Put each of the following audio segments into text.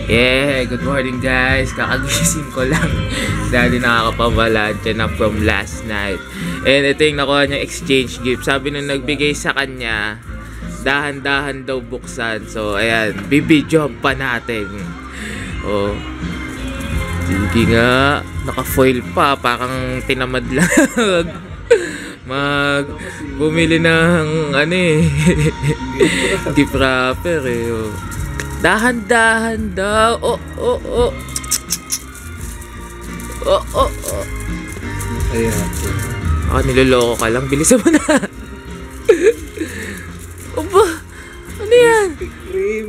Yeah, good morning guys. Kakagising ko lang dahil nakakapabalansya na from last night. And ito yung nakuha niyang exchange gift. Sabi nung nagbigay sa kanya, dahan-dahan daw buksan. So ayan, bibidyohan pa natin. Oh, hindi nga, naka-foil pa, parang tinamad lang bumili ng ano eh gift wrapper eh. Oh. Dahan-dahan daw. Oh. Ayan. Niloloko ka lang. Bilisan mo na. Oba, ano yan?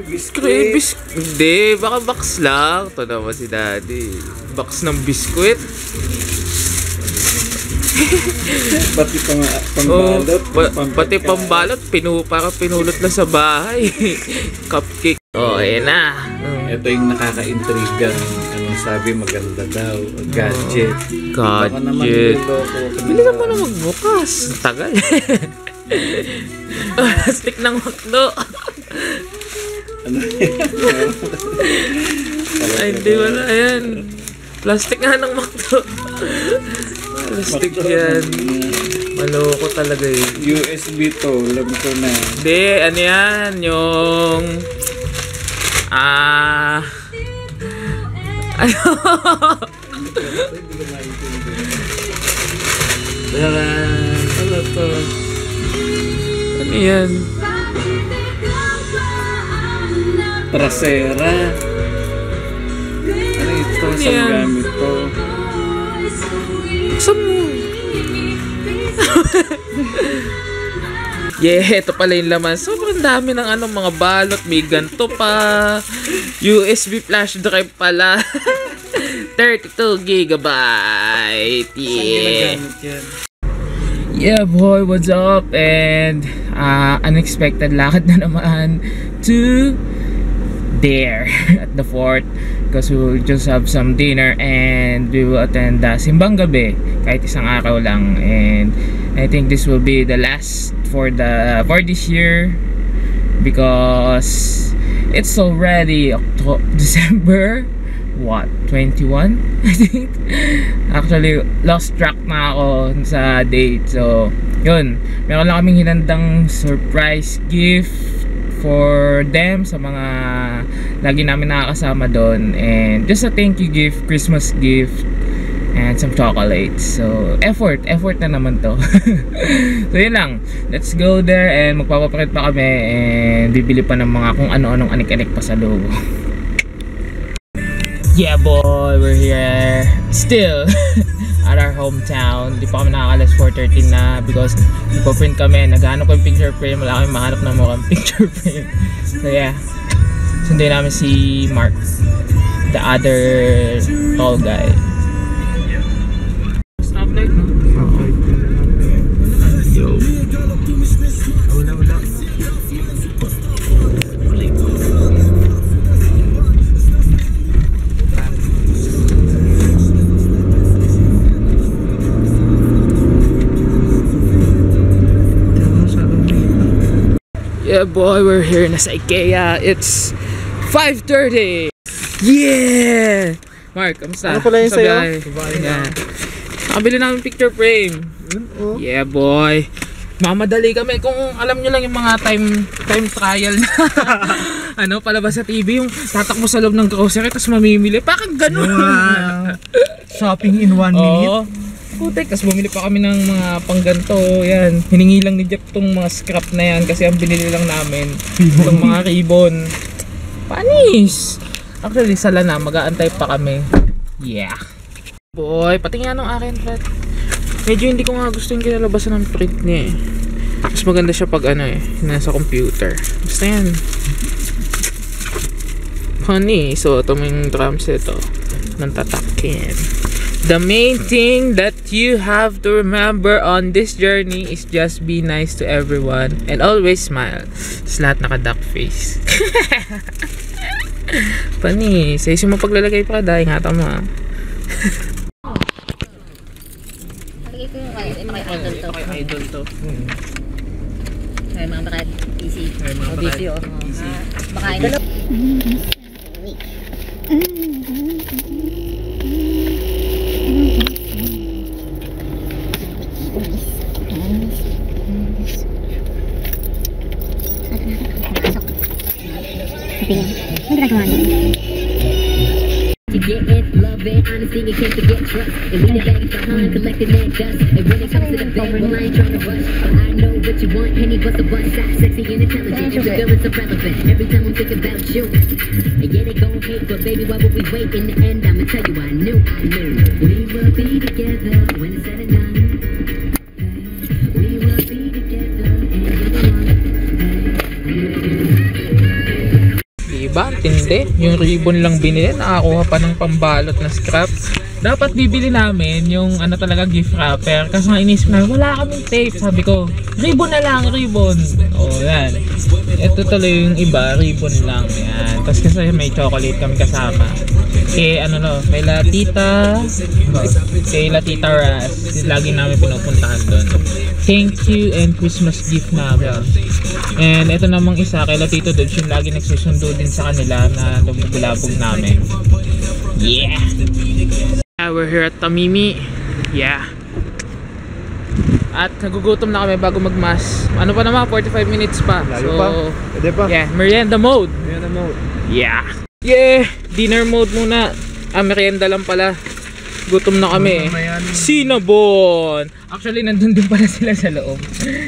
Biscuit. Hindi, baka box lang. Ito naman si daddy. Box ng biskuit. Pati pambalot. Pati pambalot. Parang pinulot na sa bahay. Cupcake. Oh, ayan na. Ito yung nakaka-intrigang anong sabi, maganda daw. Gadget. Baka naman niloloko. Bilisan mo na magbukas. Tagal. Plastic ng makdo. Ano yan? Ay, hindi wala. Ayan. Plastic nga ng makdo. Plastic yan. Maloko talaga eh. USB to. Alam ko na. Hindi, ano yan? Yung... ano? Ano to? Ano yan? Trasera. Ano ito? Ano Saan yan? gamit to? Saan mo? Yeah, ito pala yung laman. Sobrang dami ng mga balot. May ganito pa. USB flash drive pala. 32 gigabyte. Yeah. Yeah boy, what's up? And unexpected lakad na naman to there at the fort because we will just have some dinner and we will attend simbang gabi kahit isang araw lang. And I think this will be the last for this year because it's already December what, 21 I think. Actually lost track na ako sa date. So yun, meron lang kaming hinandang surprise gift for them sa mga lagi namin nakakasama doon, and just a thank you gift, Christmas gift, and some chocolates. So effort na naman to. So yun lang, let's go there and magpapakit pa kami and bibili pa ng mga kung ano-anong anik-anik pa sa loob. Yeah boy, we're here still at our hometown. Di pa kami nakakalas 4:13 na because nagpo-print kami. Naghanap ko yung picture frame. Wala kami mahanap na mukhang picture frame. So yeah, sunday namin si Mark, the other tall guy. Stoplight, no? Yo. Wala. Yeah boy, we're here na sa IKEA. It's 5:30. Yeah! Mark, kamusta? Ano pala yun sa'yo? Yeah. Nakabili namin picture frame. Yeah boy. Mamadali kami. Kung alam nyo lang yung mga time trial na palabas sa TV, yung tatakbo sa loob ng grocery tapos mamimili. Parang ganun. Wow. Shopping in 1 minute. Putek, tapos bumili pa kami ng mga pangganto. Yan, hiningi lang ni Jeff tong mga scrap na yan kasi ang binili lang namin itong mga ribbon. Panis! Actually, sala na, mag-aantay pa kami. Yeah. Boy, pati nga nung akin, Fred. Medyo hindi ko nga gusto yung kinalabasan ng print niya eh. Mas maganda siya pag nasa computer. Basta yan. Honey, so ito yung drums ito. Nang tatakin. The main thing that you have to remember on this journey is just be nice to everyone and always smile. Sa lahat naka-duck face. Panis, ayusin mo paglalagay pa kada, ingatan mo ha. Lagay ko yung mga idol to. Idol to. May mga baka busy. May mga busy oh. busy. Baka idol. To get it, love it, honesty, you can't forget trust. And we the bags behind, collecting that dust. And when it comes to the bed, well, I ain't trying to rush. But I know what you want, Henny, bust a bust out. Sexy and intelligent, and the feeling's irrelevant. Every time I'm thinking about you. And yeah, they gon' hate, but baby, why would we wait? In the end, I'ma tell you, I knew. We will be together when it's said and done. We will be together and you're the one. Diba? Tindi. Yung ribbon lang binili, nakakuha pa ng pambalot na scrap. Dapat bibili namin yung ano talaga gift wrapper. Kasi nga inisip na, wala kaming tape. Sabi ko, ribbon na lang, ribbon. O, yan. Ito tuloy yung iba, ribbon lang. Yan. Tapos kasi may chocolate kami kasama. Ano no, may latita. Kay latita Ras. Lagi namin pinupuntahan doon. Thank you and Christmas gift namin. And ito namang isa kay Latito Dodge, yung lagi nagsusundo din sa kanila na lumubulabog namin. Yeah! We're here at Tamimi. Yeah. At nagugutom na kami bago magmas. Ano pa naman, 45 minutes pa. Layo So, pa. Pwede pa. yeah, merienda mode. Merienda mode. Yeah. Yeah, dinner mode muna. Merienda lang pala. Gutom na kami. Cinnabon. Actually, nandun din pala sila sa loob.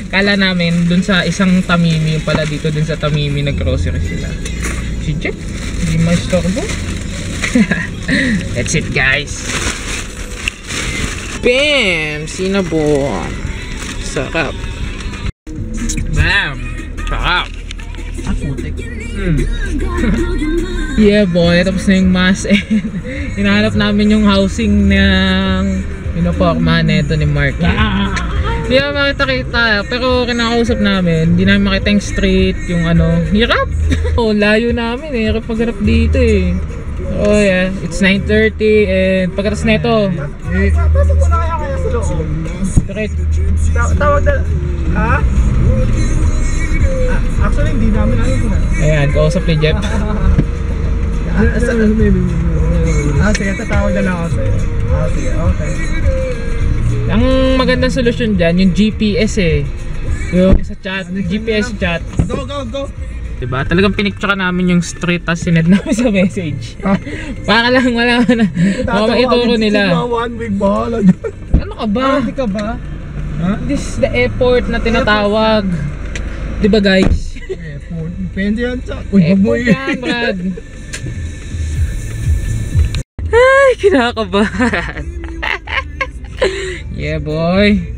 Kala namin dun sa isang Tamimi, yung pala dito dun sa Tamimi nag-grocery sila. Si Jeff, hindi ma-storbo. That's it, guys. Bam! Cinnabon. Sarap. Bam! Sarap. Yeah boy, tapos na yung mass. Hinahanap namin yung housing ng pinuporma neto ni Mark. Hindi namin makita-kita, pero kinakausap namin, hindi namin makita yung street, yung ano, hirap. Oh, layo namin eh, hirap magharap dito eh. Oh yeah, it's 9:30 and pagkatas neto. Pasok ko na kaya sa loob. Correct. Tawag na. Ha? Actually, hindi namin alam ko na. Ayan, kausap ni Jeff. Sige, tatawag na lang ako sa'yo. Sige, okay. Ang magandang solusyon dyan, yung GPS eh. Yung sa chat, GPS chat. Go, go, go! Diba? Talagang pinicture namin yung street tapos sinend namin sa message. Para lang wala na. Baka maituro nila. One week, bahala dyan. Ano ka ba? Hindi ka ba? This is the airport na tinatawag. Diba guys? Airport. Depende yan sa... Airport yan, Brad. Ay, kinakabahan. Yeah, boy.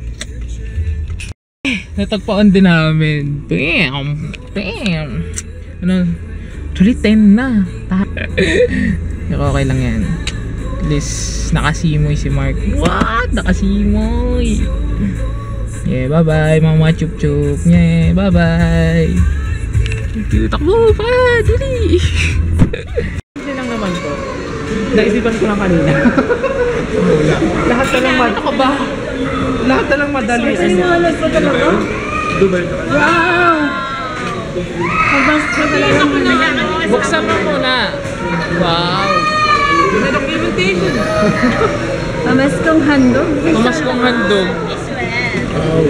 Natagpaan din namin. Bam! Bam! Ano? Actually, 10 na. Pero okay lang yan. At least, nakasimoy si Mark. What? Nakasimoy! Yeah, bye-bye mga chup-chup. Yeah, bye-bye. Cute ako pa! Dali! Hindi lang naman to. Naisipan ko lang kanina. Lahat na lang madali. Ano ka ba? Lahat na lang madali. Sinalas pa talaga? Dubai. Wow! Magbasa pa talaga muna. Buksan mo muna. Wow! May documentation. Pamaskong handog. Pamaskong handog. Wow.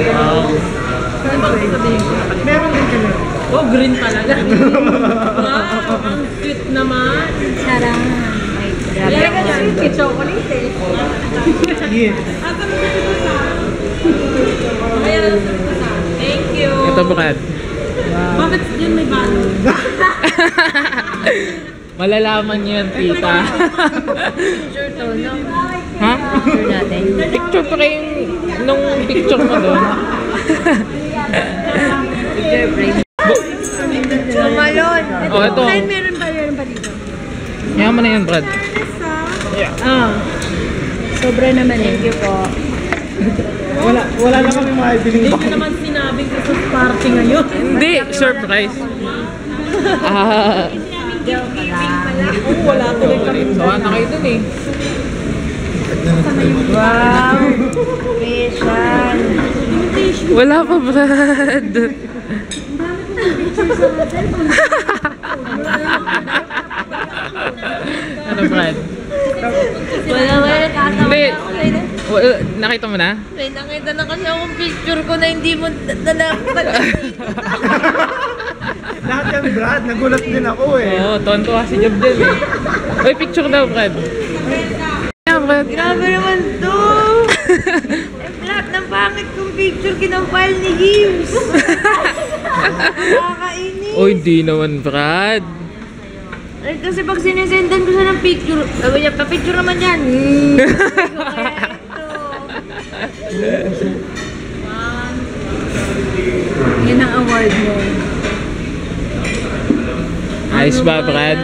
Wow. Ano bang sasabihin ko? Meron din kami. Oh, green talaga. Wow, ang cute naman. Sarang. Lala ka na yung chocolate eh. Yeah. Thank you. Ito Brad. Bakit yun may balon? Malalaman niyo yan, tita. Picture to, no? Ha? Picture natin. Picture pa rin nung picture mo doon. Picture frame. Malon. Oh, ito. Meron pa dito. Yaman na yan, Brad. Yeah. Ah. Sobra naman. Thank you po. Wala na kami maibiling Hindi ko naman sinabing Christmas party ngayon. Hindi, surprise. Joke lang. Wala tuloy kami. Sawa na kayo dun eh. Wow. Mission. Wala pa, Brad. Ano, Brad? Wala nakatawa Hindi. na ako. Nakita mo na? May nakita na kasi akong picture ko na hindi mo dala pala. Lahat yan, Brad. Nagulat din ako eh. Oo, tontuwa si Job din eh. Uy, picture daw, Brad. Yeah, Brad. Grabe naman to! Lahat ng pangit kong picture kinampal ni Gibbs. Nakakainis. Uy, di naman, Brad. Ay, kasi pag sinisendan ko siya ng picture, sabi niya, pa-picture naman yan. Kaya ito. Yan ang award mo. Ayos ba, Brad?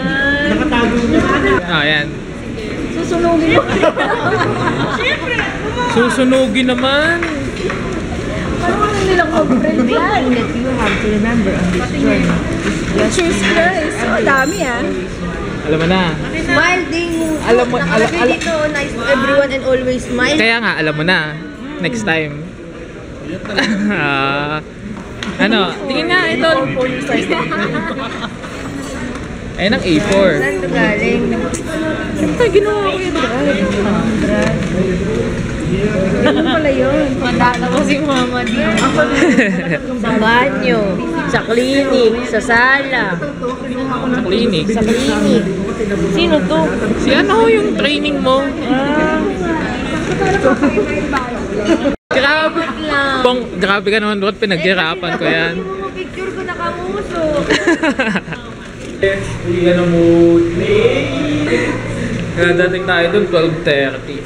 Nakatago niya. Ah, yan. Susunugin mo. Siyempre. Susunugin naman. Parang nilang mag-friend yan. That you have to remember on this journey. Jesus Christ. Oh, dami ah. Alam mo na. Smile ding. Alam mo, Nakalagay dito, nice to everyone and always smile. Kaya nga, alam mo na. Next time. Ano? Tingin nga, ito. Ayun ang A4. Saan ito galing? Ay, ginawa ko yun, Brad. Ano pala yun? Madala ko si mama din. Sa banyo, sa clinic, sa sala. Sa clinic. Sa clinic. Sino to? Si ano yung training mo? Grabe. Lang. Bong, grabe ka naman, Brad. Pinaghirapan ko yan. Yung picture ko nakamuso. Uwi na mo. Kaya dating tayo doon, 12:30.